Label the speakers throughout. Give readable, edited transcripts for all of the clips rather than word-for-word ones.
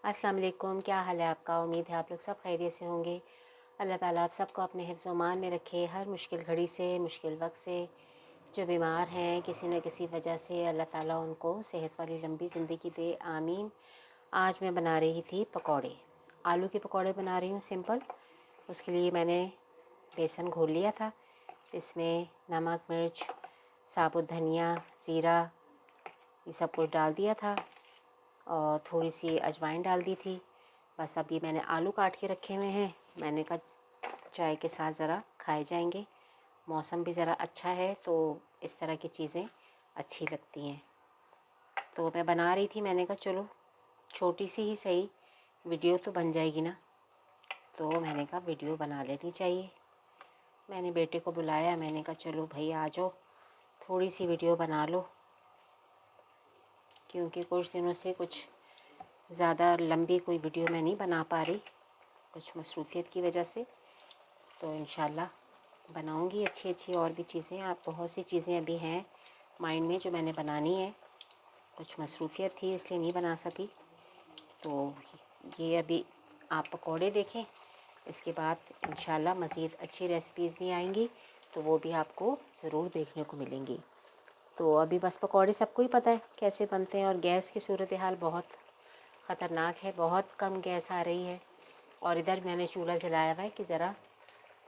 Speaker 1: अस्सलाम वालेकुम, क्या हाल है आपका। उम्मीद है आप लोग सब खैरियत से होंगे। अल्लाह ताला आप सबको अपने हिफ्ज़ मान में रखे, हर मुश्किल घड़ी से, मुश्किल वक्त से। जो बीमार हैं किसी न किसी वजह से, अल्लाह ताला उनको सेहत वाली लंबी ज़िंदगी दे, आमीन। आज मैं बना रही थी पकौड़े, आलू के पकौड़े बना रही हूँ सिंपल। उसके लिए मैंने बेसन घोल लिया था, इसमें नमक, मिर्च, साबुत धनिया, ज़ीरा, ये सब कुछ डाल दिया था और थोड़ी सी अजवाइन डाल दी थी। बस अब ये मैंने आलू काट के रखे हुए हैं। मैंने कहा चाय के साथ ज़रा खाए जाएंगे, मौसम भी ज़रा अच्छा है तो इस तरह की चीज़ें अच्छी लगती हैं। तो मैं बना रही थी, मैंने कहा चलो छोटी सी ही सही वीडियो तो बन जाएगी ना, तो मैंने कहा वीडियो बना लेनी चाहिए। मैंने बेटे को बुलाया, मैंने कहा चलो भाई आ जाओ, थोड़ी सी वीडियो बना लो, क्योंकि कुछ दिनों से कुछ ज़्यादा लंबी कोई वीडियो मैं नहीं बना पा रही, कुछ मसरूफ़ियत की वजह से। तो इंशाल्लाह बनाऊंगी अच्छी अच्छी और भी चीज़ें। आप बहुत सी चीज़ें अभी हैं माइंड में जो मैंने बनानी है, कुछ मसरूफ़ियत थी इसलिए नहीं बना सकी। तो ये अभी आप पकौड़े देखें, इसके बाद इंशाल्लाह मज़ीद अच्छी रेसिपीज़ भी आएंगी, तो वो भी आपको ज़रूर देखने को मिलेंगी। तो अभी बस पकौड़े सबको ही पता है कैसे बनते हैं, और गैस की सूरत हाल बहुत ख़तरनाक है, बहुत कम गैस आ रही है। और इधर मैंने चूल्हा जलाया हुआ है कि ज़रा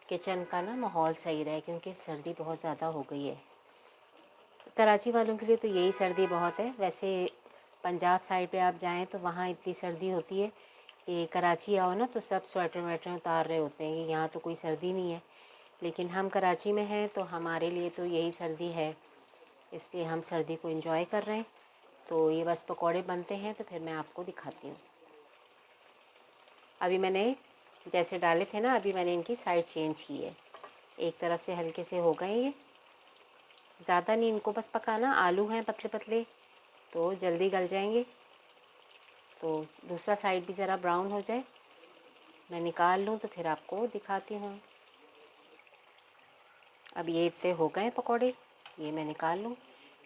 Speaker 1: किचन का ना माहौल सही रहे, क्योंकि सर्दी बहुत ज़्यादा हो गई है। कराची वालों के लिए तो यही सर्दी बहुत है। वैसे पंजाब साइड पे आप जाएं तो वहाँ इतनी सर्दी होती है कि कराची आओ ना तो सब स्वेटर वेटर उतार रहे होते हैं कि यहाँ तो कोई सर्दी नहीं है। लेकिन हम कराची में हैं तो हमारे लिए तो यही सर्दी है, इसलिए हम सर्दी को एंजॉय कर रहे हैं। तो ये बस पकौड़े बनते हैं तो फिर मैं आपको दिखाती हूँ। अभी मैंने जैसे डाले थे ना, अभी मैंने इनकी साइड चेंज की है। एक तरफ से हल्के से हो गए ये, ज़्यादा नहीं इनको बस पकाना। आलू हैं पतले पतले तो जल्दी गल जाएंगे। तो दूसरा साइड भी ज़रा ब्राउन हो जाए, मैं निकाल लूँ तो फिर आपको दिखाती हूँ। अब ये इतने हो गए पकौड़े, ये मैं निकाल लूँ।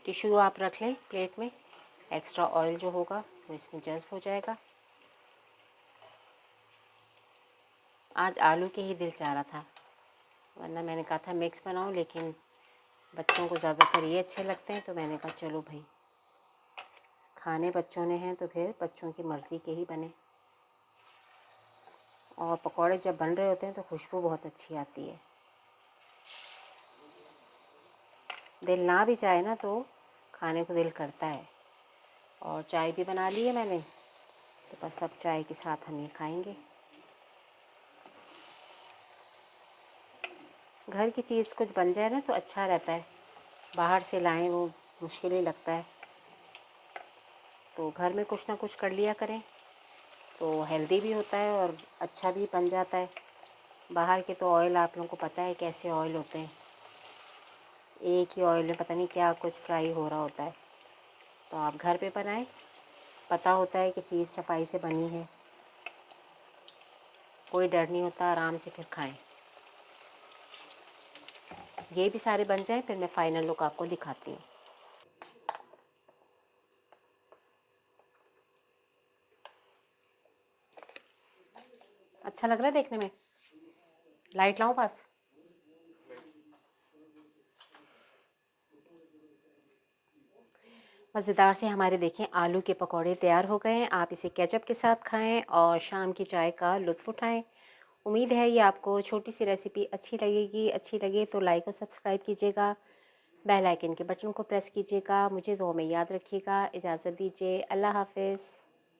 Speaker 1: टिश्यू आप रख लें प्लेट में, एक्स्ट्रा ऑयल जो होगा वो इसमें जज़्ब हो जाएगा। आज आलू के ही दिल चाह रहा था, वरना मैंने कहा था मिक्स बनाऊँ, लेकिन बच्चों को ज़्यादातर ये अच्छे लगते हैं तो मैंने कहा चलो भाई, खाने बच्चों ने हैं तो फिर बच्चों की मर्ज़ी के ही बने। और पकौड़े जब बन रहे होते हैं तो खुशबू बहुत अच्छी आती है। दिल ना भी चाहे ना तो खाने को दिल करता है। और चाय भी बना ली है मैंने, तो बस अब चाय के साथ हम ये खाएंगे। घर की चीज़ कुछ बन जाए ना तो अच्छा रहता है, बाहर से लाएं वो मुश्किल ही लगता है। तो घर में कुछ ना कुछ कर लिया करें तो हेल्दी भी होता है और अच्छा भी बन जाता है। बाहर के तो ऑयल आप लोगों को पता है कैसे ऑयल होते हैं, एक ही ऑयल में पता नहीं क्या कुछ फ्राई हो रहा होता है। तो आप घर पे बनाएं, पता होता है कि चीज़ सफाई से बनी है, कोई डर नहीं होता, आराम से फिर खाएं। ये भी सारे बन जाए फिर मैं फ़ाइनल लुक आपको दिखाती हूँ। अच्छा लग रहा है देखने में, लाइट लाऊं पास। मज़ेदार से हमारे देखें आलू के पकौड़े तैयार हो गए हैं। आप इसे केचप के साथ खाएं और शाम की चाय का लुत्फ़ उठाएं। उम्मीद है ये आपको छोटी सी रेसिपी अच्छी लगेगी। अच्छी लगे तो लाइक और सब्सक्राइब कीजिएगा, बेल आइकन के बटन को प्रेस कीजिएगा। मुझे दुआ में याद रखिएगा। इजाज़त दीजिए, अल्लाह हाफ़िज़।